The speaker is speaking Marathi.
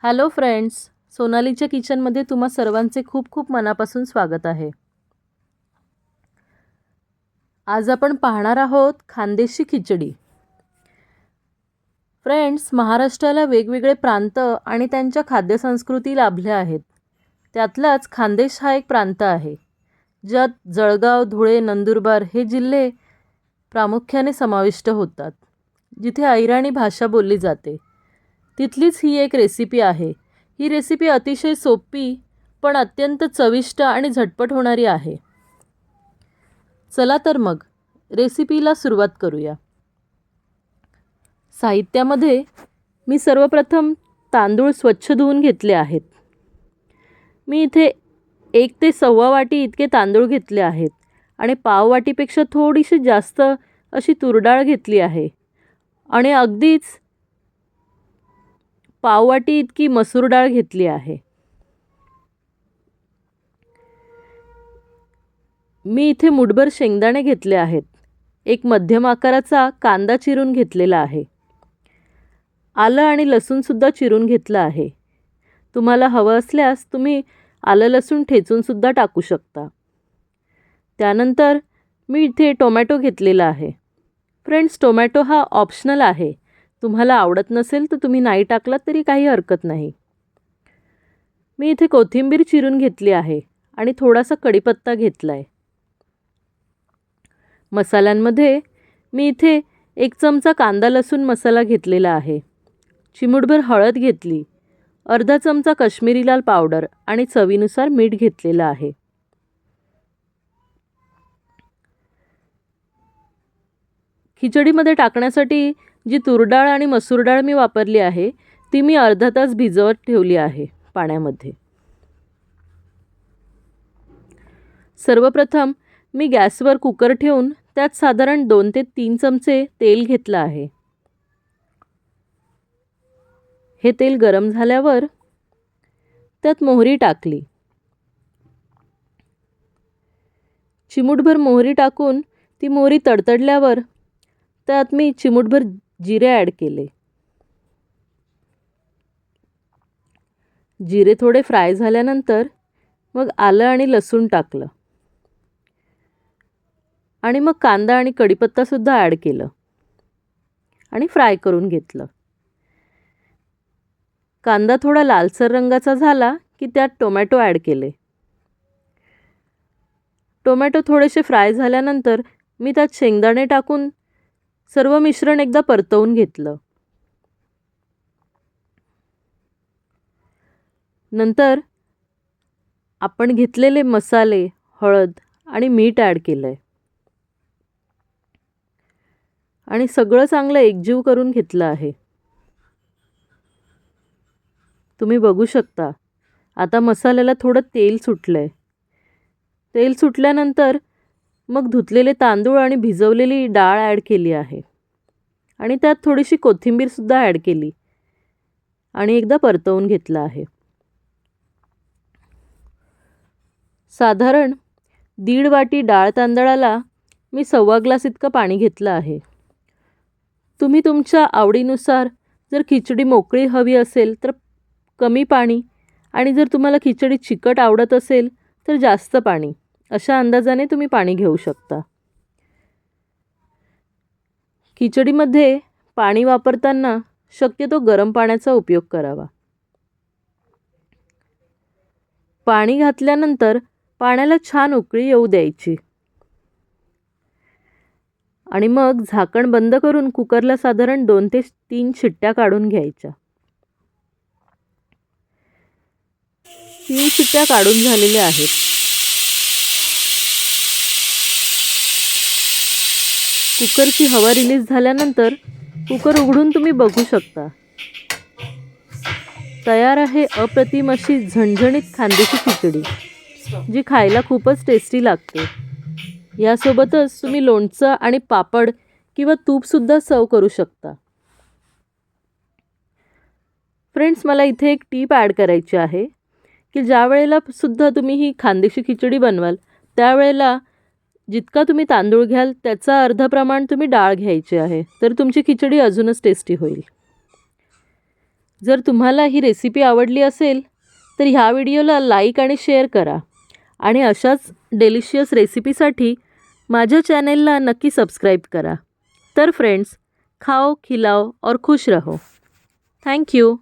हॅलो फ्रेंड्स, सोनालीच्या किचनमध्ये तुम्हा सर्वांचे खूप खूप मनापासून स्वागत आहे. आज आपण पाहणार आहोत खानदेशी खिचडी. फ्रेंड्स, महाराष्ट्राला वेगवेगळे प्रांत आणि त्यांच्या खाद्यसंस्कृती लाभल्या आहेत. त्यातलाच खानदेश हा एक प्रांत आहे, ज्यात जळगाव, धुळे, नंदुरबार हे जिल्हे प्रामुख्याने समाविष्ट होतात, जिथे अहिराणी भाषा बोलली जाते. तिथलीच ही एक रेसिपी आहे. ही रेसिपी अतिशय सोपी पण अत्यंत चविष्ट आणि झटपट होणारी आहे. चला तर मग रेसिपीला सुरुवात करूया. साहित्यामध्ये मी सर्वप्रथम तांदूळ स्वच्छ धुवून घेतले आहेत. मी इथे 1 ते 1.25 वाटी इतके तांदूळ घेतले आहेत आणि पाव वाटीपेक्षा थोडीशी जास्त अशी तूरडाळ घेतली आहे आणि अगदीच पाव वाटी इतकी मसूर डाळ घेतली आहे. मी इथे मुठभर शेंगदाणे घेतले आहेत. एक मध्यम आकाराचा कांदा चिरून घेतलेला आहे. आलं आणि लसूणसुद्धा चिरून घेतलं आहे. तुम्हाला हवं असल्यास तुम्ही आलं लसूण ठेचूनसुद्धा टाकू शकता. त्यानंतर मी इथे टोमॅटो घेतलेला आहे. फ्रेंड्स, टोमॅटो हा ऑप्शनल आहे. तुम्हाला आवडत नसेल तर तुम्ही नाही टाकलात तरी काही हरकत नाही. मी इथे कोथिंबीर चिरून घेतली आहे आणि थोडासा कढीपत्ता घेतला आहे. मसाल्यांमध्ये मी इथे 1 चमचा कांदा लसूण मसाला घेतलेला आहे. चिमूटभर हळद घेतली, अर्धा चमचा काश्मीरी लाल पावडर आणि चवीनुसार मीठ घेतलेलं आहे. खिचडीमध्ये टाकण्यासाठी जी तूरडाळ आणि मसूर डाळ मी वापरली आहे ती मी अर्धा तास भिजवत ठेवली आहे पाण्यामध्ये. सर्वप्रथम मी गॅसवर कुकर ठेवून त्यात साधारण 2 ते 3 चमचे तेल घेतलं आहे. हे तेल गरम झाल्यावर त्यात मोहरी टाकली. चिमूटभर मोहरी टाकून ती मोहरी तडतडल्यावर त्यात मी चिमूटभर जिरे ॲड केले. जिरे थोडे फ्राय झाल्यानंतर मग आलं आणि लसूण टाकलं आणि मग कांदा आणि कढीपत्तासुद्धा ॲड केलं आणि फ्राय करून घेतलं. कांदा थोडा लालसर रंगाचा झाला की त्यात टोमॅटो ॲड केले. टोमॅटो थोडेसे फ्राय झाल्यानंतर मी त्यात शेंगदाणे टाकून सर्व मिश्रण एकदा परतवून घेतलं. नंतर आपण घेतलेले मसाले, हळद आणि मीठ ॲड केलं आहे आणि सगळं चांगलं एकजीव करून घेतलं आहे. तुम्ही बघू शकता आता मसाल्याला थोडं तेल सुटलं आहे. तेल सुटल्यानंतर मग धुतलेले तांदूळ आणि भिजवलेली डाळ ॲड केली आहे आणि त्यात थोडीशी कोथिंबीरसुद्धा ॲड केली आणि एकदा परतवून घेतलं आहे. साधारण 1.5 वाटी डाळ तांदळाला मी 1.25 ग्लास इतकं पाणी घेतलं आहे. तुम्ही तुमच्या आवडीनुसार जर खिचडी मोकळी हवी असेल तर कमी पाणी आणि जर तुम्हाला खिचडी चिकट आवडत असेल तर जास्त पाणी, अशा अंदाजाने तुम्ही पाणी घेऊ शकता. खिचडीमध्ये पाणी वापरताना शक्यतो गरम पाण्याचा उपयोग करावा. पाणी घातल्यानंतर पाण्याला छान उकळी येऊ द्यायची आणि मग झाकण बंद करून कुकरला साधारण 2 ते 3 शिट्ट्या काढून घ्यायच्या. 3 शिट्ट्या काढून झालेल्या आहेत. कुकरची हवा रिलीज झाल्यानंतर कुकर उघडून तुम्ही बघू शकता. तयार आहे अप्रतिम अशी झणझणीत खानदेशी खिचडी, जी खायला खूपच टेस्टी लागते. यासोबतच तुम्ही लोणचं आणि पापड किंवा तूपसुद्धा सर्व करू शकता. फ्रेंड्स, मला इथे एक टीप ॲड करायची आहे की ज्या वेळेला सुद्धा तुम्ही ही खानदेशी खिचडी बनवाल त्यावेळेला जितका तुम्ही तांदूळ घ्याल त्याचा अर्धा प्रमाण तुम्ही डाळ घ्यायची आहे, तर तुमची खिचडी अजूनच टेस्टी होईल. जर तुम्हाला ही रेसिपी आवडली असेल तर ह्या व्हिडिओला लाईक आणि शेअर करा आणि अशाच डेलिशियस रेसिपीसाठी माझ्या चॅनेलला नक्की सबस्क्राईब करा. तर फ्रेंड्स, खाओ, खिलाओ और खुश रहो. Thank you.